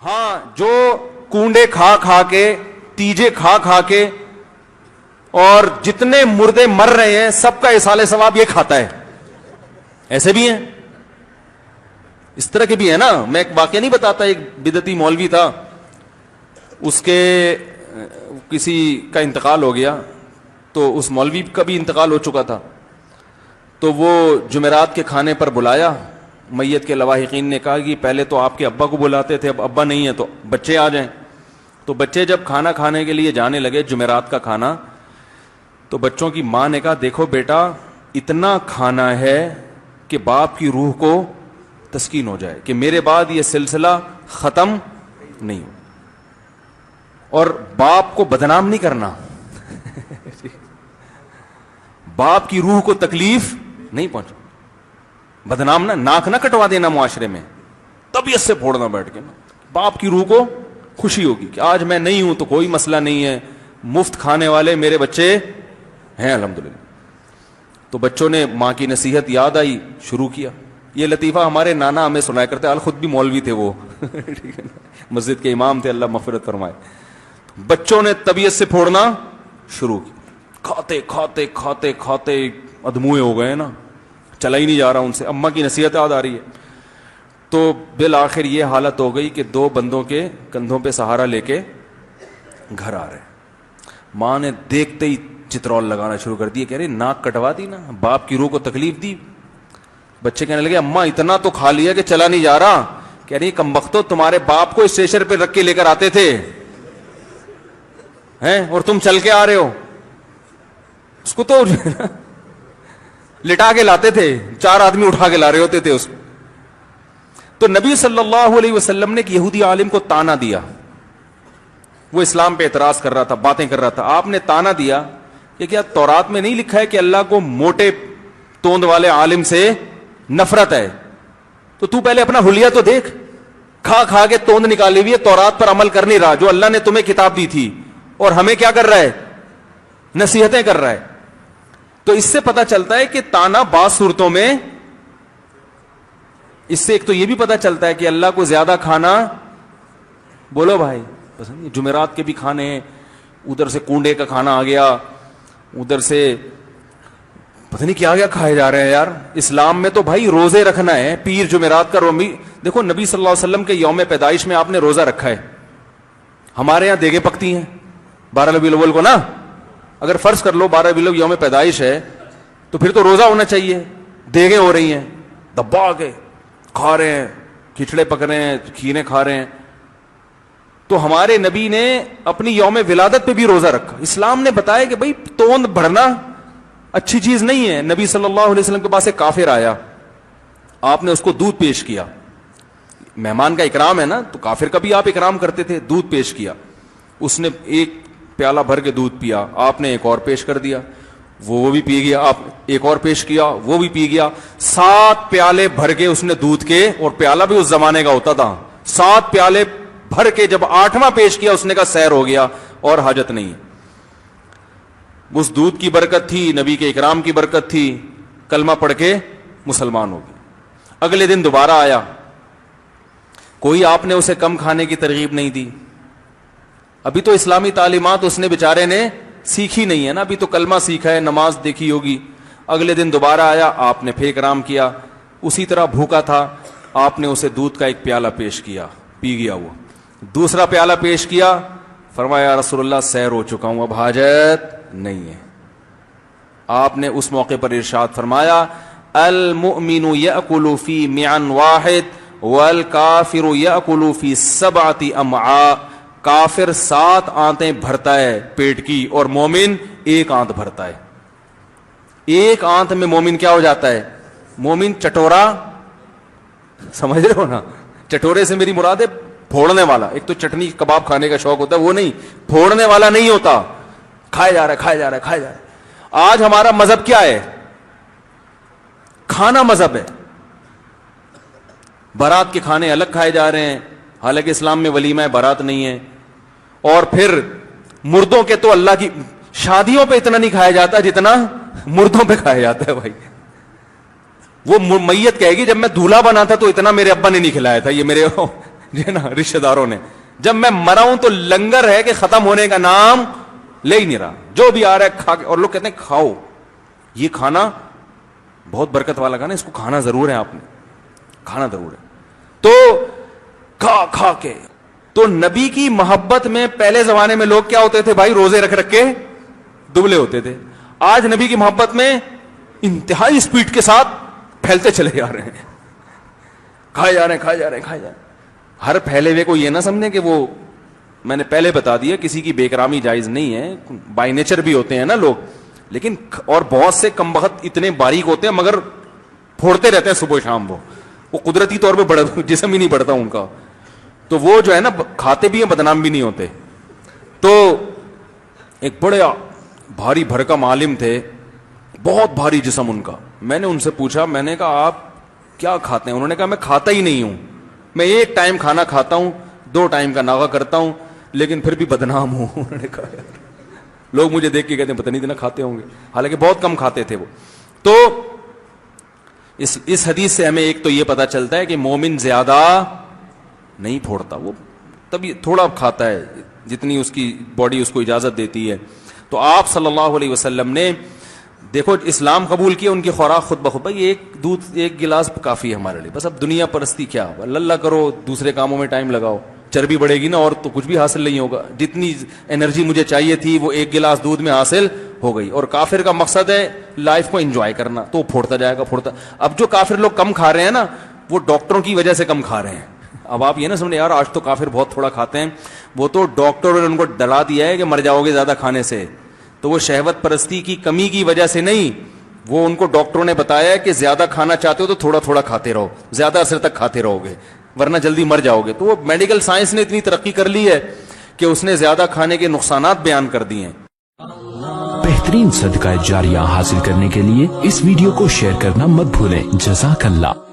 ہاں جو کونڈے کھا کھا کے, تیجے کھا کھا کے, اور جتنے مردے مر رہے ہیں سب کا ایصال ثواب یہ کھاتا ہے, ایسے بھی ہیں, اس طرح کے بھی ہیں نا. میں ایک واقعہ نہیں بتاتا, ایک بدعتی مولوی تھا, اس کے کسی کا انتقال ہو گیا, تو اس مولوی کا بھی انتقال ہو چکا تھا, تو وہ جمعرات کے کھانے پر بلایا. میت کے لواحقین نے کہا کہ پہلے تو آپ کے ابا کو بلاتے تھے, اب ابا نہیں ہے تو بچے آ جائیں. تو بچے جب کھانا کھانے کے لیے جانے لگے, جمعرات کا کھانا, تو بچوں کی ماں نے کہا دیکھو بیٹا اتنا کھانا ہے کہ باپ کی روح کو تسکین ہو جائے کہ میرے بعد یہ سلسلہ ختم نہیں ہو, اور باپ کو بدنام نہیں کرنا, باپ کی روح کو تکلیف نہیں پہنچا, بدنام نہ, ناک نہ کٹوا دینا معاشرے میں, طبیعت سے پھوڑنا بیٹھ کے, باپ کی روح کو خوشی ہوگی کہ آج میں نہیں ہوں تو کوئی مسئلہ نہیں ہے, مفت کھانے والے میرے بچے ہیں الحمدللہ. تو بچوں نے ماں کی نصیحت یاد آئی, شروع کیا. یہ لطیفہ ہمارے نانا ہمیں سنایا کرتے, حال خود بھی مولوی تھے وہ, مسجد کے امام تھے, اللہ مغفرت فرمائے. بچوں نے طبیعت سے پھوڑنا شروع کی, کھاتے کھاتے کھاتے کھاتے ادموئے ہو گئے نا, چلا ہی نہیں جا رہا ان سے, اماں کی نصیحت یاد آ رہی ہے. تو بالآخر یہ حالت ہو گئی کہ دو بندوں کے کندھوں پہ سہارا لے کے گھر آ رہے. ماں نے دیکھتے ہی چترول لگانا شروع کر دی, کہہ رہے ناک کٹوا دی نا, باپ کی روح کو تکلیف دی. بچے کہنے لگے اماں اتنا تو کھا لیا کہ چلا نہیں جا رہا. کہہ رہی کمبختو تمہارے باپ کو اسٹیشن پہ رکھ کے لے کر آتے تھے ہیں, اور تم چل کے آ رہے ہو. اس کو تو لٹا کے لاتے تھے, 4 آدمی اٹھا کے لا رہے ہوتے تھے اس کو. تو نبی صلی اللہ علیہ وسلم نے ایک یہودی عالم کو تانا دیا, وہ اسلام پہ اعتراض کر رہا تھا, باتیں کر رہا تھا. آپ نے تانا دیا کہ کیا تورات میں نہیں لکھا ہے کہ اللہ کو موٹے توند والے عالم سے نفرت ہے؟ تو پہلے اپنا حلیہ تو دیکھ, کھا کھا کے توند نکالی ہوئی ہے, تورات پر عمل کر نہیں رہا جو اللہ نے تمہیں کتاب دی تھی, اور ہمیں کیا کر رہا ہے, نصیحتیں کر رہا ہے. تو اس سے پتا چلتا ہے کہ تانا بعض صورتوں میں, اس سے ایک تو یہ بھی پتا چلتا ہے کہ اللہ کو زیادہ کھانا, بولو بھائی پسند, جمعرات کے بھی کھانے ہیں, ادھر سے کنڈے کا کھانا آ گیا, ادھر سے پتہ نہیں کیا کیا کھائے جا رہے ہیں یار. اسلام میں تو بھائی روزے رکھنا ہے, پیر جمعرات کا رومی. دیکھو نبی صلی اللہ علیہ وسلم کے یوم پیدائش میں آپ نے روزہ رکھا ہے, ہمارے یہاں دیگیں پکتی ہیں 12 ربیع الاول کو نا. اگر فرض کر لو 12 ربیع الاول یوم پیدائش ہے تو پھر تو روزہ ہونا چاہیے. دیگیں ہو رہی ہیں, دبا کے کھا رہے ہیں, کھچڑے پک رہے ہیں, کھیرے کھا رہے ہیں. تو ہمارے نبی نے اپنی یوم ولادت پہ بھی روزہ رکھا. اسلام نے بتایا کہ بھائی توند بڑھنا اچھی چیز نہیں ہے. نبی صلی اللہ علیہ وسلم کے پاس ایک کافر آیا, آپ نے اس کو دودھ پیش کیا, مہمان کا اکرام ہے نا, تو کافر کا بھی آپ اکرام کرتے تھے. دودھ پیش کیا, اس نے ایک پیالہ بھر کے دودھ پیا, آپ نے ایک اور پیش کر دیا, وہ بھی پی گیا, آپ ایک اور پیش کیا, وہ بھی پی گیا. 7 پیالے بھر کے اس نے دودھ کے, اور پیالہ بھی اس زمانے کا ہوتا تھا, 7 پیالے بھر کے جب 8واں پیش کیا اس نے کہا سیر ہو گیا اور حاجت نہیں. اس دودھ کی برکت تھی, نبی کے اکرام کی برکت تھی, کلمہ پڑھ کے مسلمان ہو گیا. اگلے دن دوبارہ آیا, کوئی آپ نے اسے کم کھانے کی ترغیب نہیں دی. ابھی تو اسلامی تعلیمات اس نے بیچارے نے سیکھی نہیں ہے نا, ابھی تو کلمہ سیکھا ہے, نماز دیکھی ہوگی. اگلے دن دوبارہ آیا, آپ نے پھر اکرام کیا, اسی طرح بھوکا تھا, آپ نے اسے دودھ کا ایک پیالہ پیش کیا, پی گیا. وہ دوسرا پیالہ پیش کیا, فرمایا یا رسول اللہ سیر ہو چکا ہوں, اب حاجت نہیں ہے. آپ نے اس موقع پر ارشاد فرمایا المؤمن یأکل فی معن واحد والکافر یأکل فی 7 امعاء. کافر 7 آنتیں بھرتا ہے پیٹ کی, اور مومن 1 آنت بھرتا ہے. 1 آنت میں مومن کیا ہو جاتا ہے, مومن چٹورا, سمجھ رہے ہو نا. چٹورے سے میری مراد ہے پھوڑنے والا. ایک تو چٹنی کباب کھانے کا شوق ہوتا ہے, وہ نہیں, پھوڑنے والا نہیں ہوتا, کھائے جا رہا ہے کھائے جا رہا ہے کھائے جا رہا ہے. آج ہمارا مذہب کیا ہے, کھانا مذہب ہے. بارات کے کھانے الگ کھائے جا رہے ہیں, حالانکہ اسلام میں ولیمہ بارات نہیں ہے. اور پھر مردوں کے تو اللہ کی شادیوں پہ اتنا نہیں کھایا جاتا جتنا مردوں پہ کھایا جاتا ہے بھائی. وہ میت کہے گی جب میں دولہا بنا تھا تو اتنا میرے ابا نے نہیں کھلایا تھا, یہ میرے جو نا رشتہ داروں نے, جب میں مرا ہوں تو لنگر ہے کہ ختم ہونے کا نام لے ہی نہیں رہا, جو بھی آ رہا ہے کھا کے, اور لوگ کہتے ہیں کھاؤ, یہ کھانا بہت برکت والا کھانا, اس کو کھانا ضرور ہے, آپ نے کھانا ضرور ہے. تو کھا کھا کے, تو نبی کی محبت میں پہلے زمانے میں لوگ کیا ہوتے تھے بھائی, روزے رکھ رکھ کے دبلے ہوتے تھے. آج نبی کی محبت میں انتہائی سپیڈ کے ساتھ پھیلتے چلے جا رہے ہیں, کھائے جا رہے ہیں, کھائے جا رہے ہیں, کھائے جا رہے ہیں. ہر پھیلے ہوئے کو یہ نہ سمجھیں کہ وہ, میں نے پہلے بتا دیا کسی کی بے کرامی جائز نہیں ہے, بائی نیچر بھی ہوتے ہیں نا لوگ, لیکن اور بہت سے کم بخت اتنے باریک ہوتے ہیں مگر پھوڑتے رہتے ہیں صبح شام, وہ قدرتی طور پہ جسم ہی نہیں بڑھتا ان کا, تو وہ جو ہے نا کھاتے بھی ہیں بدنام بھی نہیں ہوتے. تو ایک بڑے بھاری بھرکم عالم تھے, بہت بھاری جسم ان کا. میں نے ان سے پوچھا, میں نے کہا آپ کیا کھاتے ہیں؟ انہوں نے کہا میں کھاتا ہی نہیں ہوں, میں ایک ٹائم کھانا کھاتا ہوں, 2 ٹائم کا ناغہ کرتا ہوں, لیکن پھر بھی بدنام ہوں. انہوں نے کہا لوگ مجھے دیکھ کے کہتے ہیں پتہ نہیں اتنا کھاتے ہوں گے, حالانکہ بہت کم کھاتے تھے وہ. تو اس حدیث سے ہمیں ایک تو یہ پتا چلتا ہے کہ مومن زیادہ نہیں پھوڑتا, وہ تبھی تھوڑا کھاتا ہے جتنی اس کی باڈی اس کو اجازت دیتی ہے. تو آپ صلی اللہ علیہ وسلم نے دیکھو اسلام قبول کیا, ان کی خوراک خود بخود, بھائی ایک دودھ 1 گلاس کافی ہے ہمارے لیے, بس اب دنیا پرستی کیا, اللہ کرو دوسرے کاموں میں ٹائم لگاؤ, چربی بڑھے گی نا اور تو کچھ بھی حاصل نہیں ہوگا. جتنی انرجی مجھے چاہیے تھی وہ 1 گلاس دودھ میں حاصل ہو گئی. اور کافر کا مقصد ہے لائف کو انجوائے کرنا, تو پھوڑتا جائے گا پھوڑتا. اب جو کافر لوگ کم کھا رہے ہیں نا, وہ ڈاکٹروں کی وجہ سے کم کھا رہے ہیں. اب آپ یہ نہ سمجھیں یار آج تو کافر بہت تھوڑا کھاتے ہیں, وہ تو ڈاکٹروں نے ان کو ڈرا دیا ہے کہ مر جاؤ گے زیادہ کھانے سے. تو وہ شہوت پرستی کی کمی کی وجہ سے نہیں, وہ ان کو ڈاکٹروں نے بتایا ہے کہ زیادہ کھانا چاہتے ہو تو تھوڑا تھوڑا کھاتے رہو, زیادہ عرصے تک کھاتے رہو گے ورنہ جلدی مر جاؤ گے. تو وہ میڈیکل سائنس نے اتنی ترقی کر لی ہے کہ اس نے زیادہ کھانے کے نقصانات بیان کر دیے ہیں. بہترین صدقہ جاریہ حاصل کرنے کے لیے اس ویڈیو کو شیئر کرنا مت بھولیں. جزاک اللہ.